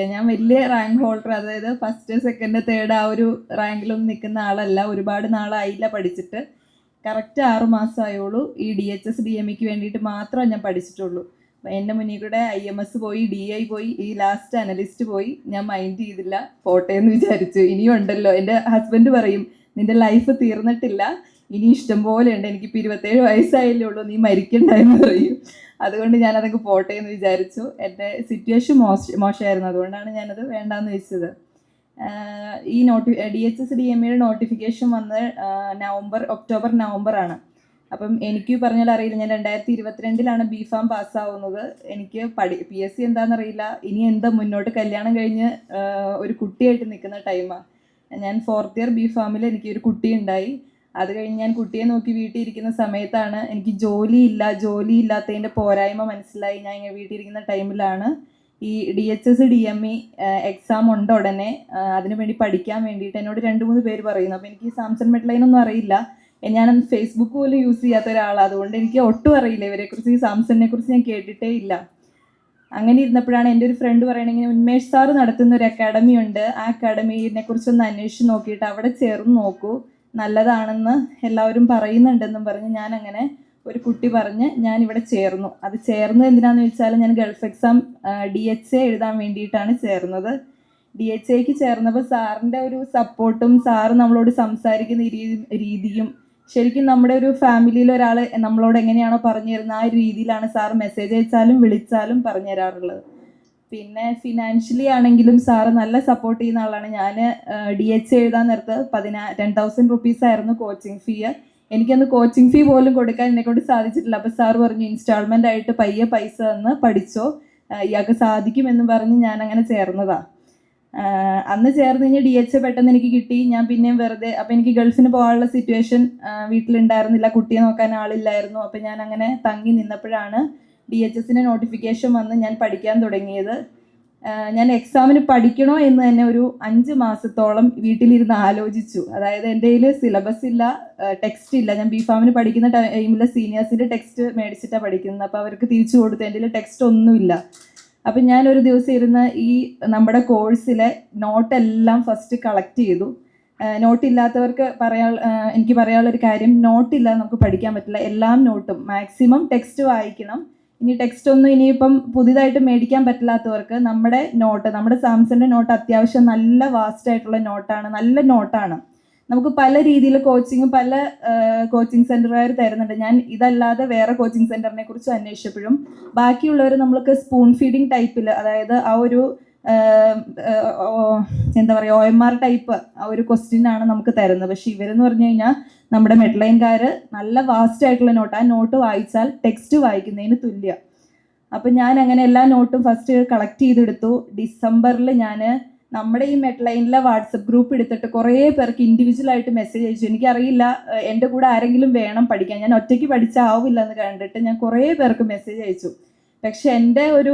ഞാൻ വലിയ rank holder, അതായത് ഫസ്റ്റ് സെക്കൻഡ് തേർഡ് ആ ഒരു റാങ്കിലൊന്നും നിൽക്കുന്ന ആളല്ല. ഒരുപാട് നാളായില്ല പഠിച്ചിട്ട്. കറക്റ്റ് 6 മാസമായുള്ളൂ. ഈ DHS DMEക്ക് വേണ്ടിയിട്ട് മാത്രമേ ഞാൻ പഠിച്ചിട്ടുള്ളൂ. എൻ്റെ മുന്നിൽ കൂടെ IMS പോയി, DI പോയി, ഈ ലാസ്റ്റ് അനലിസ്റ്റ് പോയി. ഞാൻ മൈൻഡ് ചെയ്തില്ല, പോട്ടെ എന്ന് വിചാരിച്ചു. ഇനിയും ഉണ്ടല്ലോ. എൻ്റെ ഹസ്ബൻഡ് പറയും, നിൻ്റെ ലൈഫ് തീർന്നിട്ടില്ല, ഇനി ഇഷ്ടം പോലെ ഉണ്ട്, എനിക്കിപ്പോൾ 27 വയസ്സായല്ലേ ഉള്ളൂ, നീ മരിക്കണ്ടെന്ന് പറയും. അതുകൊണ്ട് ഞാനതൊക്കെ പോട്ടെ എന്ന് വിചാരിച്ചു. എൻ്റെ സിറ്റുവേഷൻ മോശമായിരുന്നു, അതുകൊണ്ടാണ് ഞാനത് വേണ്ടാന്ന് വെച്ചത്. ഈ DHS DMEയുടെ നോട്ടിഫിക്കേഷൻ വന്ന് ഒക്ടോബർ നവംബർ ആണ്. അപ്പം എനിക്ക് പറഞ്ഞാൽ അറിയില്ല, ഞാൻ 2022 BPharm പാസ്സാവുന്നത്. എനിക്ക് PSC എന്താണെന്നറിയില്ല. ഇനി എന്താ മുന്നോട്ട് കല്യാണം കഴിഞ്ഞ് ഒരു കുട്ടിയായിട്ട് നിൽക്കുന്ന ടൈമാണ്. ഞാൻ 4th ഇയർ BPharmൽ എനിക്ക് ഒരു കുട്ടി ഉണ്ടായി. അത് കഴിഞ്ഞ് ഞാൻ കുട്ടിയെ നോക്കി വീട്ടിൽ ഇരിക്കുന്ന സമയത്താണ് എനിക്ക് ജോലിയില്ലാത്തതിൻ്റെ പോരായ്മ മനസ്സിലായി. ഞാൻ ഇങ്ങനെ വീട്ടിലിരിക്കുന്ന ടൈമിലാണ് ഈ DHS DME എക്സാം ഉണ്ട് ഉടനെ, അതിനുവേണ്ടി പഠിക്കാൻ വേണ്ടിയിട്ട് എന്നോട് 2-3 പേര് പറയുന്നു. അപ്പോൾ എനിക്ക് സാംസൺ മെഡ്ലൈനൊന്നും അറിയില്ല. ഞാൻ ഫേസ്ബുക്ക് പോലും യൂസ് ചെയ്യാത്ത ഒരാളാണ്. അതുകൊണ്ട് എനിക്ക് ഒട്ടും അറിയില്ല ഇവരെക്കുറിച്ച്. ഈ സാംസണിനെ കുറിച്ച് ഞാൻ കേട്ടിട്ടേ ഇല്ല. അങ്ങനെ ഇരുന്നപ്പോഴാണ് എൻ്റെ ഒരു ഫ്രണ്ട് പറയണെങ്കിൽ ഉന്മേഷ് സാറ് നടത്തുന്ന ഒരു അക്കാഡമി ഉണ്ട്, ആ അക്കാഡമിനെ കുറിച്ചൊന്ന് അന്വേഷിച്ച് നോക്കിയിട്ട് അവിടെ ചേർന്ന് നോക്കൂ, നല്ലതാണെന്ന് എല്ലാവരും പറയുന്നുണ്ടെന്നും പറഞ്ഞ് ഞാൻ അങ്ങനെ ഒരു കുട്ടി പറഞ്ഞ് ഞാൻ ഇവിടെ ചേർന്നു. അത് ചേർന്നത് എന്തിനാണെന്ന് വെച്ചാൽ ഞാൻ ഗൾഫ് എക്സാം DHA എഴുതാൻ വേണ്ടിയിട്ടാണ് ചേർന്നത്. DHAക്ക് ചേർന്നപ്പോൾ സാറിൻ്റെ ഒരു സപ്പോർട്ടും സാറ് നമ്മളോട് സംസാരിക്കുന്ന രീതിയും ശരിക്കും നമ്മുടെ ഒരു ഫാമിലിയിൽ ഒരാൾ നമ്മളോട് എങ്ങനെയാണോ പറഞ്ഞു തരുന്നത് ആ ഒരു രീതിയിലാണ് സാർ മെസ്സേജ് അയച്ചാലും വിളിച്ചാലും പറഞ്ഞു തരാറുള്ളത്. പിന്നെ ഫിനാൻഷ്യലി ആണെങ്കിലും സാറ് നല്ല സപ്പോർട്ട് ചെയ്യുന്ന ആളാണ്. ഞാൻ DHA എഴുതാൻ നേരത്ത് 10,000 rupees ആയിരുന്നു കോച്ചിങ് ഫീ. എനിക്കന്ന് കോച്ചിങ് ഫീ പോലും കൊടുക്കാൻ എന്നെക്കൊണ്ട് സാധിച്ചിട്ടില്ല. അപ്പോൾ സാർ പറഞ്ഞു, ഇൻസ്റ്റാൾമെൻ്റ് ആയിട്ട് പയ്യെ പൈസ തന്ന് പഠിച്ചോ, ഇയാൾക്ക് സാധിക്കുമെന്ന് പറഞ്ഞ് ഞാൻ അങ്ങനെ ചേർന്നതാണ്. അന്ന് ചേർന്ന് കഴിഞ്ഞാൽ DHA പെട്ടെന്ന് എനിക്ക് കിട്ടി. ഞാൻ പിന്നെയും വെറുതെ, അപ്പം എനിക്ക് ഗൾഫിന് പോകാനുള്ള സിറ്റുവേഷൻ വീട്ടിലുണ്ടായിരുന്നില്ല, കുട്ടിയെ നോക്കാൻ ആളില്ലായിരുന്നു. അപ്പം ഞാൻ അങ്ങനെ തങ്ങി നിന്നപ്പോഴാണ് DHSൻ്റെ നോട്ടിഫിക്കേഷൻ വന്ന് ഞാൻ പഠിക്കാൻ തുടങ്ങിയത്. ഞാൻ എക്സാമിന് പഠിക്കണോ എന്ന് തന്നെ ഒരു 5 മാസത്തോളം വീട്ടിലിരുന്ന് ആലോചിച്ചു. അതായത് എൻ്റെ കയ്യിൽ സിലബസ് ഇല്ല, ടെക്സ്റ്റ് ഇല്ല. ഞാൻ BPharmന് പഠിക്കുന്ന ടൈമിൽ സീനിയേഴ്സിൻ്റെ ടെക്സ്റ്റ് മേടിച്ചിട്ടാണ് പഠിക്കുന്നത്. അപ്പോൾ അവർക്ക് തിരിച്ചു കൊടുത്തു, എൻ്റെ കയ്യിൽ ടെക്സ്റ്റ് ഒന്നുമില്ല. അപ്പം ഞാനൊരു ദിവസം ഇരുന്ന് ഈ നമ്മുടെ കോഴ്സിലെ നോട്ടെല്ലാം ഫസ്റ്റ് കളക്ട് ചെയ്തു. നോട്ടില്ലാത്തവർക്ക് എനിക്ക് പറയാനുള്ളൊരു കാര്യം, നോട്ടില്ലാതെ നമുക്ക് പഠിക്കാൻ പറ്റില്ല. എല്ലാം നോട്ടും മാക്സിമം ടെക്സ്റ്റ് വായിക്കണം. ഇനി ടെക്സ്റ്റ് ഒന്നും ഇനിയിപ്പം പുതിയതായിട്ട് മേടിക്കാൻ പറ്റില്ലാത്തവർക്ക് നമ്മുടെ സാംസങ്ങിൻ്റെ നോട്ട് അത്യാവശ്യം നല്ല വാസ്റ്റ് ആയിട്ടുള്ള നോട്ടാണ്, നല്ല നോട്ടാണ്. നമുക്ക് പല രീതിയിൽ പല കോച്ചിങ് സെൻ്ററുകാർ തരുന്നുണ്ട്. ഞാൻ ഇതല്ലാതെ വേറെ കോച്ചിങ് സെൻ്ററിനെ കുറിച്ച് അന്വേഷിച്ചപ്പോഴും ബാക്കിയുള്ളവർ നമ്മൾക്ക് സ്പൂൺ ഫീഡിങ് ടൈപ്പിൽ, അതായത് ആ ഒരു എന്താ പറയുക, OMR ടൈപ്പ് ആ ഒരു ക്വസ്റ്റ്യനാണ് നമുക്ക് തരുന്നത്. പക്ഷേ ഇവരെന്ന് പറഞ്ഞു കഴിഞ്ഞാൽ നമ്മുടെ മെഡ്ലൈൻകാർ നല്ല വാസ്റ്റ് ആയിട്ടുള്ള നോട്ട്, ആ നോട്ട് വായിച്ചാൽ ടെക്സ്റ്റ് വായിക്കുന്നതിന് തുല്യം. അപ്പം ഞാൻ അങ്ങനെ എല്ലാ നോട്ടും ഫസ്റ്റ് കളക്ട് ചെയ്തെടുത്തു. ഡിസംബറിൽ ഞാൻ നമ്മുടെ ഈ മെഡ്ലൈനിലെ വാട്സപ്പ് ഗ്രൂപ്പ് എടുത്തിട്ട് കുറേ പേർക്ക് ഇൻഡിവിജ്വലായിട്ട് മെസ്സേജ് അയച്ചു. എനിക്കറിയില്ല എൻ്റെ കൂടെ ആരെങ്കിലും വേണം പഠിക്കാൻ, ഞാൻ ഒറ്റയ്ക്ക് പഠിച്ചാവില്ല എന്ന് കണ്ടിട്ട് ഞാൻ കുറേ പേർക്ക് മെസ്സേജ് അയച്ചു. പക്ഷെ എൻ്റെ ഒരു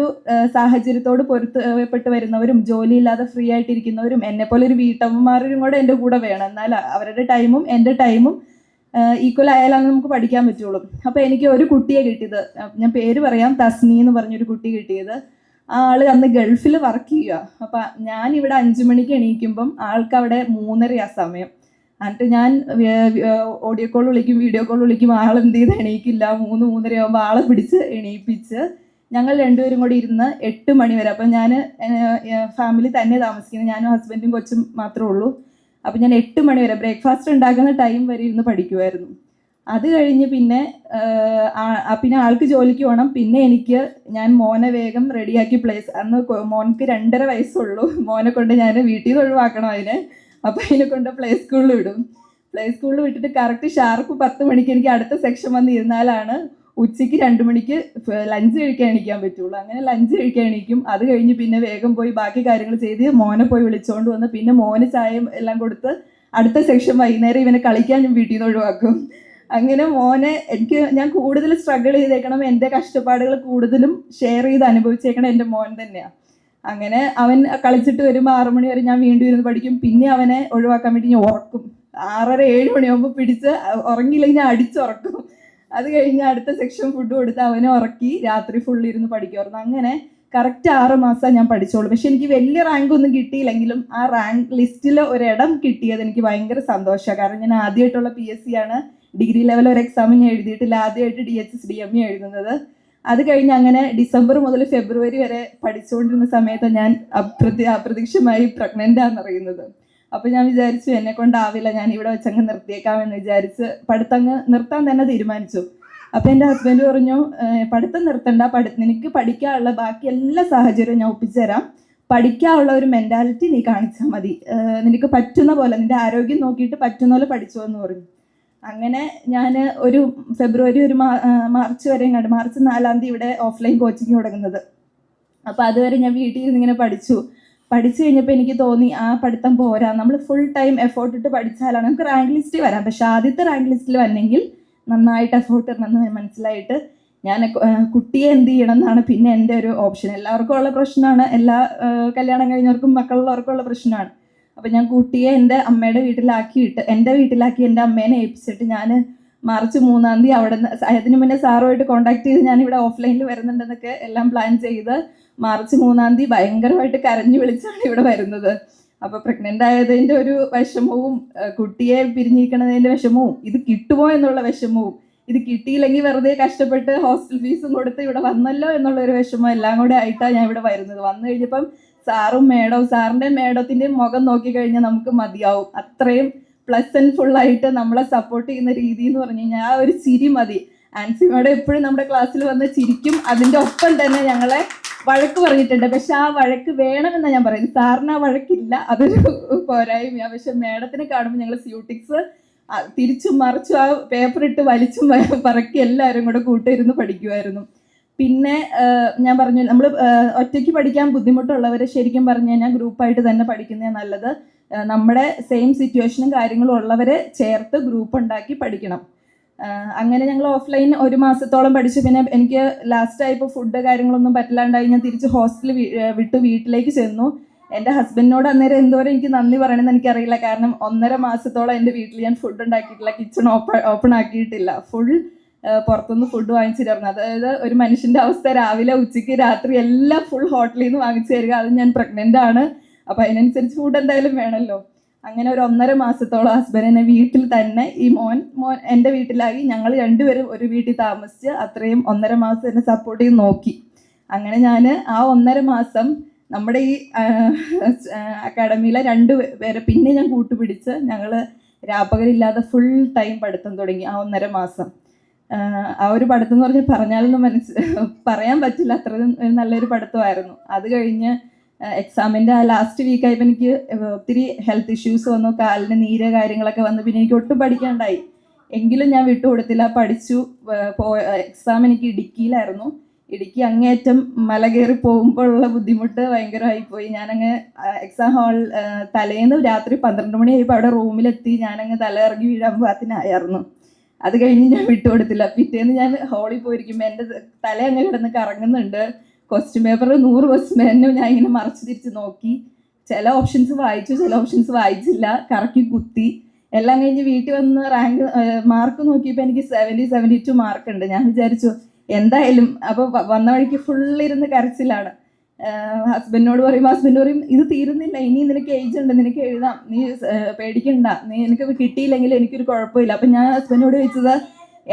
സാഹചര്യത്തോട് പൊരുത്തപ്പെട്ട് വരുന്നവരും ജോലിയില്ലാതെ ഫ്രീ ആയിട്ടിരിക്കുന്നവരും എന്നെപ്പോലെ ഒരു വീട്ടമ്മമാരും കൂടെ എൻ്റെ കൂടെ വേണം. എന്നാൽ അവരുടെ ടൈമും എൻ്റെ ടൈമും ഈക്വൽ ആയാലാണ് നമുക്ക് പഠിക്കാൻ പറ്റുള്ളൂ. അപ്പോൾ എനിക്ക് ഒരു കുട്ടിയെ കിട്ടിയത്, ഞാൻ പേര് പറയാം, തസ്നി എന്ന് പറഞ്ഞൊരു കുട്ടി കിട്ടിയത്. ആ ആള് അന്ന് ഗൾഫിൽ വർക്ക് ചെയ്യുക. അപ്പം ഞാനിവിടെ 5 മണിക്ക് എണീക്കുമ്പം ആൾക്ക് അവിടെ 3:30 സമയം. എന്നിട്ട് ഞാൻ ഓഡിയോ കോൾ വിളിക്കും, വീഡിയോ കോൾ വിളിക്കും, ആളെന്ത് ചെയ്ത് എണീക്കില്ല. 3-3:30 ആകുമ്പോൾ ആളെ പിടിച്ച് എണീപ്പിച്ച് ഞങ്ങൾ രണ്ടുപേരും കൂടി ഇരുന്ന് 8 മണി വരെ. അപ്പം ഞാൻ ഫാമിലി തന്നെ താമസിക്കുന്നത്, ഞാനും ഹസ്ബൻഡും കൊച്ചും മാത്രമേ ഉള്ളൂ. അപ്പം ഞാൻ 8 മണി വരെ ബ്രേക്ക്ഫാസ്റ്റ് ഉണ്ടാക്കുന്ന ടൈം വരെ ഇരുന്ന് പഠിക്കുമായിരുന്നു. അത് കഴിഞ്ഞ് പിന്നെ ആൾക്ക് ജോലിക്ക് പോകണം. പിന്നെ ഞാൻ മോനെ വേഗം റെഡിയാക്കി അന്ന് മോനക്ക് 2.5 വയസ്സുള്ളൂ. മോനെ കൊണ്ട് ഞാൻ വീട്ടിൽ നിന്ന് ഒഴിവാക്കണം അതിനെ. അപ്പം അതിനെ കൊണ്ട് പ്ലേ സ്കൂളിൽ വിടും. പ്ലേ സ്കൂളിൽ വിട്ടിട്ട് കറക്റ്റ് ഷാർപ്പ് 10 മണിക്ക് എനിക്ക് അടുത്ത സെക്ഷൻ വന്ന് ഇരുന്നാലാണ് ഉച്ചയ്ക്ക് 2 മണിക്ക് ലഞ്ച് കഴിക്കാൻ എണീക്കാൻ പറ്റുള്ളൂ. അങ്ങനെ ലഞ്ച് കഴിക്കാൻ എണീക്കും. അത് കഴിഞ്ഞ് പിന്നെ വേഗം പോയി ബാക്കി കാര്യങ്ങൾ ചെയ്ത് മോനെ പോയി വിളിച്ചുകൊണ്ട് വന്ന് പിന്നെ മോന് ചായയും എല്ലാം കൊടുത്ത് അടുത്ത സെക്ഷൻ വൈകുന്നേരം ഇവനെ കളിക്കാൻ ഞാൻ വീട്ടിൽ നിന്ന് ഒഴിവാക്കും. അങ്ങനെ മോനെ ഞാൻ കൂടുതൽ സ്ട്രഗിൾ ചെയ്തേക്കണം, എൻ്റെ കഷ്ടപ്പാടുകൾ കൂടുതലും ഷെയർ ചെയ്ത് അനുഭവിച്ചേക്കണം എൻ്റെ മോൻ തന്നെയാണ്. അങ്ങനെ അവൻ കളിച്ചിട്ട് വരുമ്പോൾ 6 മണി വരെ ഞാൻ വീണ്ടും ഇരുന്ന് പഠിക്കും. പിന്നെ അവനെ ഒഴിവാക്കാൻ വേണ്ടി ഞാൻ ഉറക്കും. 6:30-7 മണിയാകുമ്പോൾ പിടിച്ച് ഉറങ്ങിയില്ലെങ്കിൽ ഞാൻ അടിച്ചുറക്കും. അത് കഴിഞ്ഞ് അടുത്ത സെക്ഷൻ ഫുഡ് കൊടുത്ത് അവനെ ഉറക്കി രാത്രി ഫുള്ളിരുന്ന് പഠിക്കുമായിരുന്നു. അങ്ങനെ കറക്റ്റ് 6 മാസം ഞാൻ പഠിച്ചോളൂ. പക്ഷെ എനിക്ക് വലിയ റാങ്ക് ഒന്നും കിട്ടിയില്ലെങ്കിലും ആ റാങ്ക് ലിസ്റ്റിൽ ഒരിടം കിട്ടിയത് എനിക്ക് ഭയങ്കര സന്തോഷമാണ്. കാരണം ഞാൻ ആദ്യമായിട്ടുള്ള PSC ആണ്, ഡിഗ്രി ലെവൽ ഒരു എക്സാം ഞാൻ എഴുതിയിട്ടില്ല, ആദ്യമായിട്ട് DHS-DME എഴുതുന്നത്. അത് കഴിഞ്ഞ് അങ്ങനെ ഡിസംബർ മുതൽ ഫെബ്രുവരി വരെ പഠിച്ചുകൊണ്ടിരുന്ന സമയത്ത് ഞാൻ അപ്രതീക്ഷിതമായി പ്രഗ്നൻ്റ് ആണെന്നറിയുന്നത്. അപ്പോൾ ഞാൻ വിചാരിച്ചു എന്നെ കൊണ്ടാവില്ല, ഞാൻ ഇവിടെ വെച്ചങ്ങ് നിർത്തിയേക്കാമെന്ന് വിചാരിച്ച് പഠിത്തങ്ങ് നിർത്താൻ തന്നെ തീരുമാനിച്ചു. അപ്പോൾ എൻ്റെ ഹസ്ബൻഡ് പറഞ്ഞു, പഠിത്തം നിർത്തണ്ട, നിനക്ക് പഠിക്കാനുള്ള ബാക്കി എല്ലാ സാഹചര്യവും ഞാൻ ഒപ്പിച്ചു തരാം, പഠിക്കാനുള്ള ഒരു മെൻറ്റാലിറ്റി നീ കാണിച്ചാൽ മതി, നിനക്ക് പറ്റുന്ന പോലെ, നിൻ്റെ ആരോഗ്യം നോക്കിയിട്ട് പറ്റുന്ന പോലെ പഠിച്ചോ എന്ന് പറഞ്ഞു. അങ്ങനെ ഞാൻ ഒരു ഫെബ്രുവരി ഒരു മാർച്ച് വരെ കണ്ടു, മാർച്ച് 4-ാം തീയതി ഇവിടെ ഓഫ്ലൈൻ കോച്ചിങ് തുടങ്ങുന്നത്. അപ്പോൾ അതുവരെ ഞാൻ വീട്ടിൽ ഇരുന്ന് ഇങ്ങനെ പഠിച്ചു കഴിഞ്ഞപ്പോൾ എനിക്ക് തോന്നി ആ പഠിത്തം പോരാ, നമ്മൾ ഫുൾ ടൈം എഫേർട്ട് ഇട്ട് പഠിച്ചാലാണ് നമുക്ക് റാങ്ക് ലിസ്റ്റിൽ വരാം. പക്ഷെ ആദ്യത്തെ റാങ്ക് ലിസ്റ്റിൽ വന്നെങ്കിൽ നന്നായിട്ട് എഫേർട്ട് ഇടണമെന്ന് മനസ്സിലായിട്ട് ഞാൻ കുട്ടിയെ എന്ത് ചെയ്യണം എന്നാണ് പിന്നെ എൻ്റെ ഒരു ഓപ്ഷൻ. എല്ലാവർക്കും ഉള്ള പ്രശ്നമാണ്, എല്ലാ കല്യാണം കഴിഞ്ഞവർക്കും മക്കളുള്ളവർക്കും ഉള്ള പ്രശ്നമാണ്. അപ്പം ഞാൻ കുട്ടിയെ എൻ്റെ അമ്മയുടെ വീട്ടിലാക്കിയിട്ട് എൻ്റെ അമ്മേനെ ഏൽപ്പിച്ചിട്ട് ഞാൻ മാർച്ച് 3-ാം തീയതി അവിടെ നിന്ന്, അതിന് മുന്നേ സാറുമായിട്ട് കോൺടാക്ട് ചെയ്ത് ഞാനിവിടെ ഓഫ്ലൈനിൽ വരുന്നുണ്ടെന്നൊക്കെ എല്ലാം പ്ലാൻ ചെയ്ത് മാർച്ച് 3-ാം തീയതി ഭയങ്കരമായിട്ട് കരഞ്ഞു വിളിച്ചാണ് ഇവിടെ വരുന്നത്. അപ്പോൾ പ്രഗ്നൻ്റ് ആയതിൻ്റെ ഒരു വിഷമവും, കുട്ടിയെ പിരിഞ്ഞിരിക്കണതിൻ്റെ വിഷമവും, ഇത് കിട്ടുമോ എന്നുള്ള വിഷമവും, ഇത് കിട്ടിയില്ലെങ്കിൽ വെറുതെ കഷ്ടപ്പെട്ട് ഹോസ്റ്റൽ ഫീസും കൊടുത്ത് ഇവിടെ വന്നല്ലോ എന്നുള്ളൊരു വിഷമം എല്ലാം കൂടെ ആയിട്ടാണ് ഞാൻ ഇവിടെ വരുന്നത്. വന്നു കഴിഞ്ഞപ്പം സാറും സാറിൻ്റെ മേഡത്തിൻ്റെയും മുഖം നോക്കിക്കഴിഞ്ഞാൽ നമുക്ക് മതിയാവും. അത്രയും പ്ലസൻറ്റ് ഫുള്ളായിട്ട് നമ്മളെ സപ്പോർട്ട് ചെയ്യുന്ന രീതി എന്ന് പറഞ്ഞു കഴിഞ്ഞാൽ ആ ഒരു ചിരി മതി. ആൻസി മേഡം എപ്പോഴും നമ്മുടെ ക്ലാസ്സിൽ വന്ന് ചിരിക്കും, അതിൻ്റെ ഒപ്പം തന്നെ ഞങ്ങളെ വഴക്ക് പറഞ്ഞിട്ടുണ്ട്. പക്ഷെ ആ വഴക്ക് വേണമെന്നാണ് ഞാൻ പറയുന്നത്, സാറിന് ആ വഴക്കില്ല, അതൊരു പോരായ്മയാണ്. പക്ഷെ മേഡത്തിനെ കാണുമ്പോൾ ഞങ്ങൾ സ്യൂട്ടിക്സ് തിരിച്ചും മറിച്ചും ആ പേപ്പർ ഇട്ട് വലിച്ചും പറക്കി എല്ലാവരും കൂടെ കൂട്ടിരുന്ന് പഠിക്കുമായിരുന്നു. പിന്നെ ഞാൻ പറഞ്ഞു, നമ്മൾ ഒറ്റയ്ക്ക് പഠിക്കാൻ ബുദ്ധിമുട്ടുള്ളവരെ ശരിക്കും പറഞ്ഞു കഴിഞ്ഞാൽ ഗ്രൂപ്പായിട്ട് തന്നെ പഠിക്കുന്നതാണ് നല്ലത്. നമ്മുടെ സെയിം സിറ്റുവേഷനും കാര്യങ്ങളും ഉള്ളവരെ ചേർത്ത് ഗ്രൂപ്പ് ഉണ്ടാക്കി പഠിക്കണം. അങ്ങനെ ഞങ്ങൾ ഓഫ്ലൈൻ 1 മാസത്തോളം പഠിച്ചു. പിന്നെ എനിക്ക് ലാസ്റ്റായപ്പോൾ ഫുഡ് കാര്യങ്ങളൊന്നും പറ്റില്ലാണ്ടായി, ഞാൻ തിരിച്ച് ഹോസ്റ്റലിൽ വിട്ടു വീട്ടിലേക്ക് ചെന്നു. എൻ്റെ ഹസ്ബൻഡിനോട് അന്നേരം എന്തോരം എനിക്ക് നന്ദി പറയണമെന്ന് എനിക്കറിയില്ല. കാരണം 1.5 മാസത്തോളം എൻ്റെ വീട്ടിൽ ഞാൻ ഫുഡ് ഉണ്ടാക്കിയിട്ടില്ല, കിച്ചൺ ഓപ്പൺ ആക്കിയിട്ടില്ല, ഫുൾ പുറത്തുനിന്ന് ഫുഡ് വാങ്ങിച്ചിരുന്നു. അതായത് ഒരു മനുഷ്യൻ്റെ അവസ്ഥ രാവിലെ ഉച്ചയ്ക്ക് രാത്രി എല്ലാം ഫുൾ ഹോട്ടലിൽ നിന്ന് വാങ്ങിച്ചു തരിക. അത് ഞാൻ പ്രഗ്നൻ്റ് ആണ്, അപ്പോൾ അതിനനുസരിച്ച് ഫുഡ് എന്തായാലും വേണമല്ലോ. അങ്ങനെ ഒരു 1.5 മാസത്തോളം ഹസ്ബൻഡിനെ വീട്ടിൽ തന്നെ, ഈ മോൻ എൻ്റെ വീട്ടിലായി, ഞങ്ങൾ രണ്ടുപേരും ഒരു വീട്ടിൽ താമസിച്ച് അത്രയും 1.5 മാസം എന്നെ സപ്പോർട്ട് ചെയ്ത് നോക്കി. അങ്ങനെ ഞാൻ ആ 1.5 മാസം നമ്മുടെ ഈ അക്കാഡമിയിലെ 2 പേരെ പിന്നെ ഞാൻ കൂട്ടുപിടിച്ച് ഞങ്ങൾ രാപ്പകലില്ലാതെ ഫുൾ ടൈം പഠിത്തം തുടങ്ങി. ആ 1.5 മാസം ആ ഒരു പഠിത്തം എന്ന് പറഞ്ഞാലൊന്നും പറയാൻ പറ്റില്ല, അത്രയും നല്ലൊരു പഠിത്തമായിരുന്നു. അത് കഴിഞ്ഞ് എക്സാമിൻ്റെ ആ ലാസ്റ്റ് വീക്കായപ്പോൾ എനിക്ക് ഒത്തിരി ഹെൽത്ത് ഇഷ്യൂസ് വന്നു, കാലിന് നീര് കാര്യങ്ങളൊക്കെ വന്നു. പിന്നെ എനിക്ക് ഒട്ടും പഠിക്കാണ്ടായി, എങ്കിലും ഞാൻ വിട്ടുകൊടുത്തില്ല, പഠിച്ചു. എക്സാം എനിക്ക് ഇടുക്കിയിലായിരുന്നു. ഇടുക്കി അങ്ങേയറ്റം മല കയറി പോകുമ്പോഴുള്ള ബുദ്ധിമുട്ട് ഭയങ്കരമായിപ്പോയി. ഞാനങ്ങ് എക്സാം തലേന്ന് രാത്രി 12 മണിയായപ്പോൾ അവിടെ റൂമിലെത്തി, ഞാനങ്ങ് തല ഇറങ്ങി വീഴാൻ പാകത്തിനായിരുന്നു. അത് കഴിഞ്ഞ് ഞാൻ വിട്ടുകൊടുത്തില്ല. പിറ്റേന്ന് ഞാൻ ഹോളിൽ പോയിരിക്കുമ്പോൾ എൻ്റെ തല അങ്ങ് കിടന്ന് കറങ്ങുന്നുണ്ട്. ക്വസ്റ്റ്യൻ പേപ്പർ 100 ക്വസ്റ്റ്യൻ പേപ്പറിനും ഞാൻ ഇങ്ങനെ മറിച്ച് തിരിച്ച് നോക്കി. ചില ഓപ്ഷൻസ് വായിച്ചു, ചില ഓപ്ഷൻസ് വായിച്ചില്ല, കറക്കി കുത്തി. എല്ലാം കഴിഞ്ഞ് വീട്ടിൽ വന്ന് മാർക്ക് നോക്കിയപ്പോൾ എനിക്ക് 72 മാർക്കുണ്ട്. ഞാൻ വിചാരിച്ചു എന്തായാലും, അപ്പോൾ വന്ന വഴിക്ക് ഫുള്ളിരുന്ന് കരച്ചിലാണ്. ഹസ്ബൻഡിനോട് പറയും ഇത് തീരുന്നില്ല, ഇനി നിനക്ക് ഏജ് ഉണ്ട്, നിനക്ക് എഴുതാം, നീ പേടിക്കണ്ട, നിനക്ക് കിട്ടിയില്ലെങ്കിൽ എനിക്കൊരു കുഴപ്പമില്ല. അപ്പം ഞാൻ ഹസ്ബൻഡിനോട് ചോദിച്ചത്,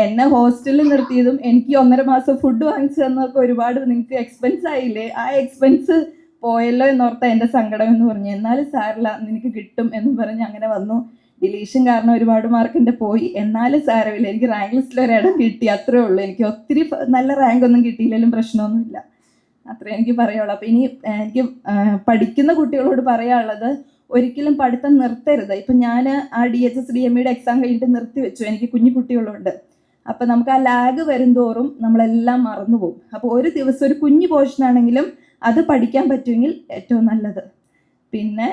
എന്നെ ഹോസ്റ്റലിൽ നിർത്തിയതും എനിക്ക് 1.5 മാസം ഫുഡ് വാങ്ങിച്ചു തന്നതൊക്കെ ഒരുപാട് നിങ്ങൾക്ക് എക്സ്പെൻസ് ആയില്ലേ, ആ എക്സ്പെൻസ് പോയല്ലോ എന്നോർത്ത എൻ്റെ സങ്കടം എന്ന് പറഞ്ഞു. എന്നാലും സാരില്ല, നിനക്ക് കിട്ടും എന്ന് പറഞ്ഞ് അങ്ങനെ വന്നു. ഡിലീഷൻ കാരണം ഒരുപാട് മാർക്കിൻ്റെ പോയി, എന്നാലും സാരമില്ല, എനിക്ക് റാങ്ക് ലിസ്റ്റിൽ ഒരിടം കിട്ടി, അത്രേ ഉള്ളൂ. എനിക്ക് ഒത്തിരി നല്ല റാങ്ക് ഒന്നും കിട്ടിയില്ലെങ്കിലും പ്രശ്നമൊന്നുമില്ല, അത്രേ എനിക്ക് പറയുള്ളൂ. അപ്പോൾ ഇനി എനിക്ക് പഠിക്കുന്ന കുട്ടികളോട് പറയാനുള്ളത്, ഒരിക്കലും പഠിത്തം നിർത്തരുത്. ഇപ്പം ഞാൻ ആ DHS-DME എക്സാം കഴിഞ്ഞിട്ട് നിർത്തി വെച്ചു, എനിക്ക് കുഞ്ഞു കുട്ടികളുണ്ട്. അപ്പോൾ നമുക്ക് ആ ലാഗ് വരുംതോറും നമ്മളെല്ലാം മറന്നുപോകും. അപ്പോൾ ഒരു ദിവസം ഒരു കുഞ്ഞു പോർഷനാണെങ്കിലും അത് പഠിക്കാൻ പറ്റുമെങ്കിൽ ഏറ്റവും നല്ലത്. പിന്നെ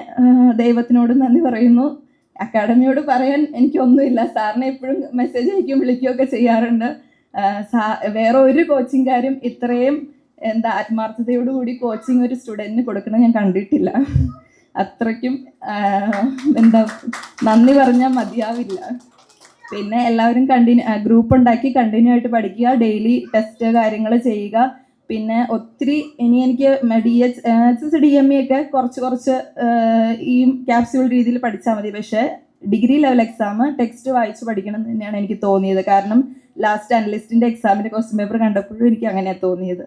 ദൈവത്തിനോട് നന്ദി പറയുന്നു. അക്കാഡമിയോട് പറയാൻ എനിക്കൊന്നുമില്ല, സാറിനെ എപ്പോഴും മെസ്സേജ് അയക്കുകയും വിളിക്കുകയൊക്കെ ചെയ്യാറുണ്ട്. വേറെ ഒരു കോച്ചിങ്കാരും ഇത്രയും ആത്മാർത്ഥതയോടുകൂടി കോച്ചിങ് ഒരു സ്റ്റുഡൻറ്റിന് കൊടുക്കണം ഞാൻ കണ്ടിട്ടില്ല. അത്രയ്ക്കും നന്ദി പറഞ്ഞാൽ മതിയാവില്ല. പിന്നെ എല്ലാവരും ഗ്രൂപ്പ് ഉണ്ടാക്കി കണ്ടിന്യൂ ആയിട്ട് പഠിക്കുക, ഡെയിലി ടെസ്റ്റ് കാര്യങ്ങൾ ചെയ്യുക. പിന്നെ ഒത്തിരി ഇനി എനിക്ക് DHS DME ഒക്കെ കുറച്ച് ഈ ക്യാപ്സ്യൂൾ രീതിയിൽ പഠിച്ചാൽ മതി. പക്ഷേ ഡിഗ്രി ലെവൽ എക്സാം ടെക്സ്റ്റ് വായിച്ച് പഠിക്കണം എന്ന് തന്നെയാണ് എനിക്ക് തോന്നിയത്. കാരണം ലാസ്റ്റ് അനലിസ്റ്റിൻ്റെ എക്സാമിൻ്റെ ക്വസ്റ്റ്യൻ പേപ്പർ കണ്ടപ്പോഴും എനിക്ക് അങ്ങനെയാണ് തോന്നിയത്.